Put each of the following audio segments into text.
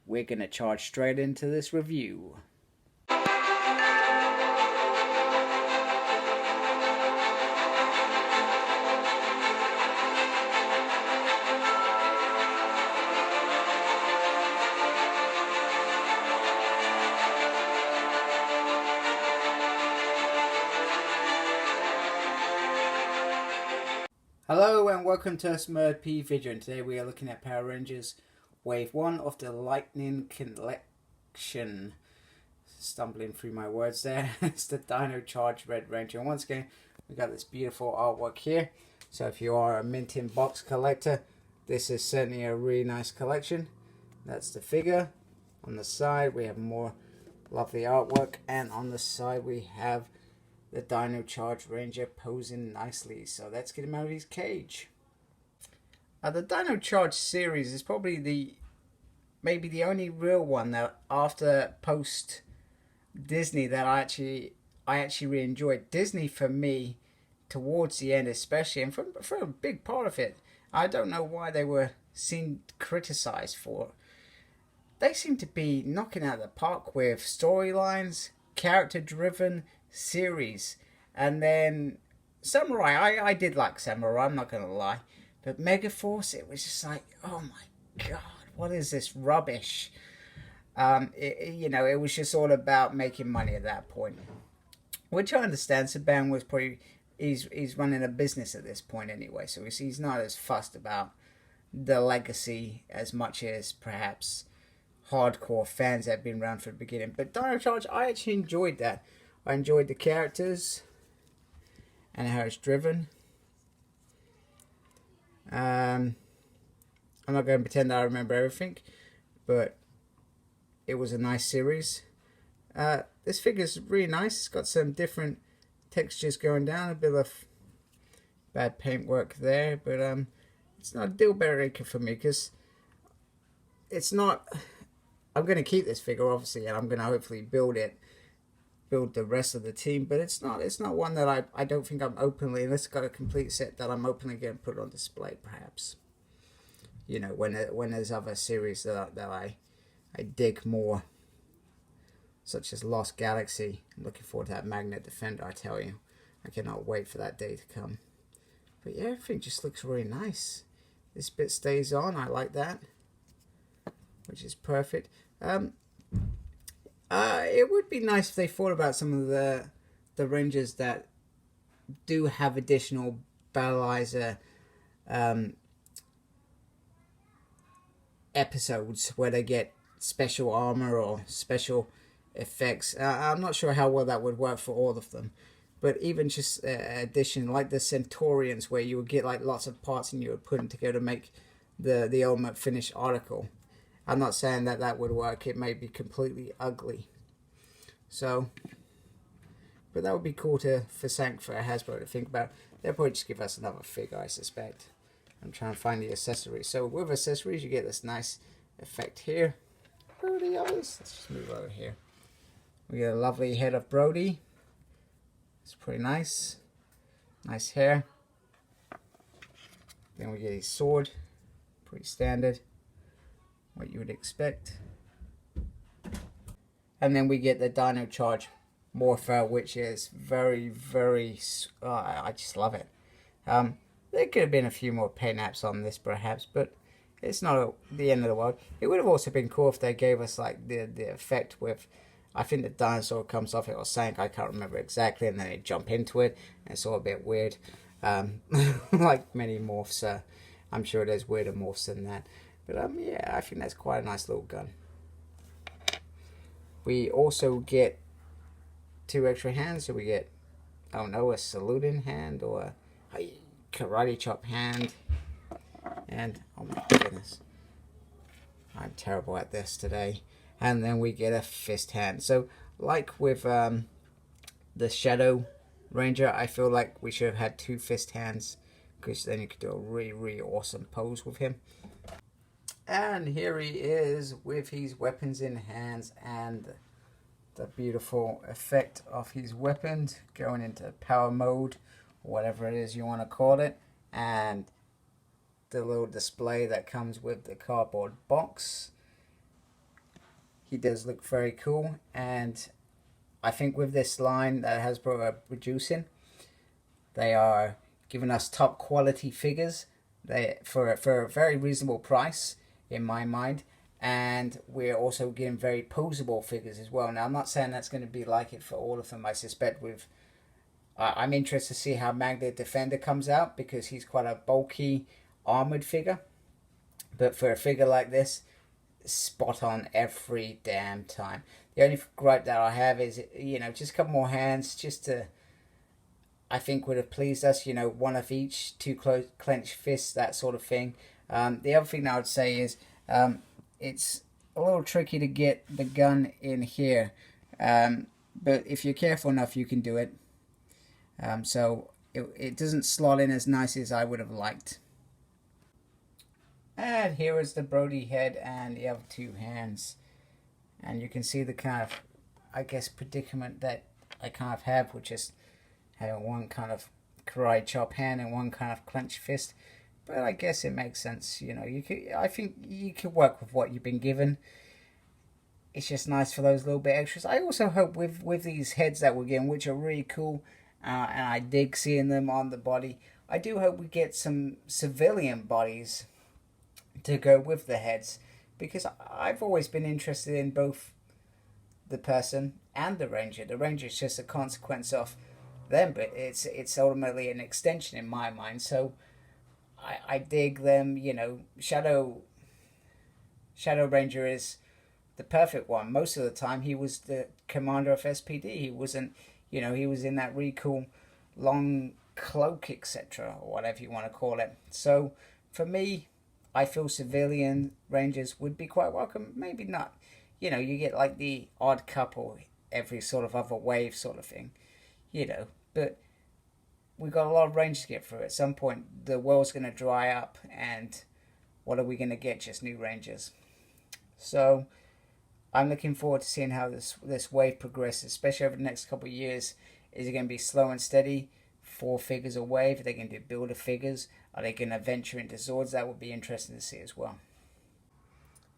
we're going to charge straight into this review. Hello and welcome to a Smurd P video, and today we are looking at Power Rangers Wave 1 of the Lightning Collection. Stumbling through my words there. It's the Dino Charged Red Ranger, and once again we got this beautiful artwork here. So if you are a mint in box collector, this is certainly a really nice collection. That's the figure. On the side we have more lovely artwork, and on the side we have the Dino Charged Ranger posing nicely. So let's get him out of his cage. The Dino Charged series is probably maybe the only real one that after post Disney that I actually really enjoyed. Disney for me towards the end especially, and for a big part of it, I don't know why they were seen criticized for. They seem to be knocking out of the park with storylines, character driven series. And then Samurai, I did like Samurai, I'm not gonna lie, but Megaforce, it was just like, oh my god, what is this rubbish? It was just all about making money at that point, which I understand. Saban was probably he's running a business at this point anyway, so he's not as fussed about the legacy as much as perhaps hardcore fans that have been around from the beginning. But Dino Charge, I actually enjoyed that. I enjoyed the characters and how it's driven. I'm not going to pretend that I remember everything, but it was a nice series. This figure's really nice. It's got some different textures going down, a bit of bad paintwork there, but it's not a deal breaker for me because it's not. I'm going to keep this figure obviously, and I'm going to hopefully build the rest of the team, but it's not one that I don't think I'm openly, unless it's got a complete set, that I'm openly going to put on display perhaps. You know, when there's other series that I dig more, such as Lost Galaxy. I'm looking forward to that Magnet Defender, I tell you. I cannot wait for that day to come. But yeah, everything just looks really nice. This bit stays on, I like that, which is perfect. It would be nice if they thought about some of the Rangers that do have additional battleizer episodes where they get special armor or special effects. I'm not sure how well that would work for all of them, but even just addition like the Centaurians, where you would get like lots of parts and you would put them together to make the ultimate finished article. I'm not saying that would work. It may be completely ugly. So, but that would be cool for Hasbro to think about. They'll probably just give us another figure, I suspect. I'm trying to find the accessories. So with accessories, you get this nice effect here. Where are the others? Let's just move over here. We get a lovely head of Brody. It's pretty nice. Nice hair. Then we get his sword. Pretty standard. What you would expect. And then we get the Dino Charge Morpher, which is very, very... I just love it. There could have been a few more paint apps on this perhaps, but it's not the end of the world. It would have also been cool if they gave us like the effect with... I think the dinosaur comes off it or sank, I can't remember exactly, and then they jump into it, and it's all a bit weird. Like many morphs, I'm sure there's weirder morphs than that. But yeah, I think that's quite a nice little gun. We also get 2 extra hands, so we get, I don't know, a saluting hand or a karate chop hand. And, oh my goodness, I'm terrible at this today. And then we get a fist hand. So, like with the Shadow Ranger, I feel like we should have had 2 fist hands, because then you could do a really, really awesome pose with him. And here he is with his weapons in hands and the beautiful effect of his weapons going into power mode, whatever it is you want to call it, and the little display that comes with the cardboard box. he does look very cool, and I think with this line that Hasbro are producing, they are giving us top quality figures for a very reasonable price in my mind, and we're also getting very posable figures as well. Now I'm not saying that's going to be like it for all of them. I suspect I'm interested to see how Magnet Defender comes out, because he's quite a bulky armored figure, but for a figure like this, spot on every damn time. The only gripe that I have is, just a couple more hands, just to, I think would have pleased us, one of each, two clenched fists, that sort of thing. The other thing I would say is, it's a little tricky to get the gun in here, but if you're careful enough, you can do it. So it doesn't slot in as nice as I would have liked. And here is the Brody head and the other two hands. And you can see the kind of, I guess, predicament that I kind of have, which is having one kind of karate chop hand and one kind of clenched fist. But I guess it makes sense, I think you could work with what you've been given. It's just nice for those little bit extras. I also hope with these heads that we're getting, which are really cool, and I dig seeing them on the body, I do hope we get some civilian bodies to go with the heads, because I've always been interested in both the person and the ranger. The ranger is just a consequence of them, but it's ultimately an extension in my mind. So I dig them. Shadow Ranger is the perfect one. Most of the time he was the commander of SPD. He wasn't, he was in that really cool long cloak, etc., or whatever you want to call it. So for me, I feel civilian Rangers would be quite welcome. Maybe not. You get like the odd couple every sort of other wave sort of thing. But we've got a lot of Rangers to get through. At some point, the world's going to dry up, and what are we going to get? Just new Rangers. So I'm looking forward to seeing how this wave progresses, especially over the next couple of years. Is it going to be slow and steady? 4 figures a wave? Are they going to do builder figures? Are they going to venture into Zords? That would be interesting to see as well.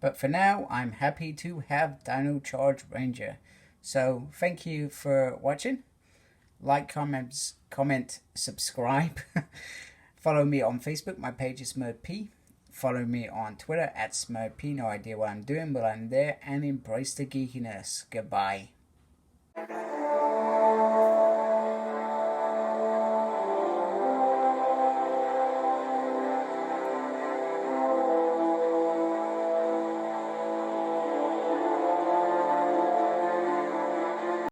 But for now, I'm happy to have Dino Charge Ranger. So thank you for watching. Like, comment, subscribe. Follow me on Facebook. My page is SmurP. Follow me on Twitter at SmurP. No idea what I'm doing, but I'm there, and embrace the geekiness. Goodbye.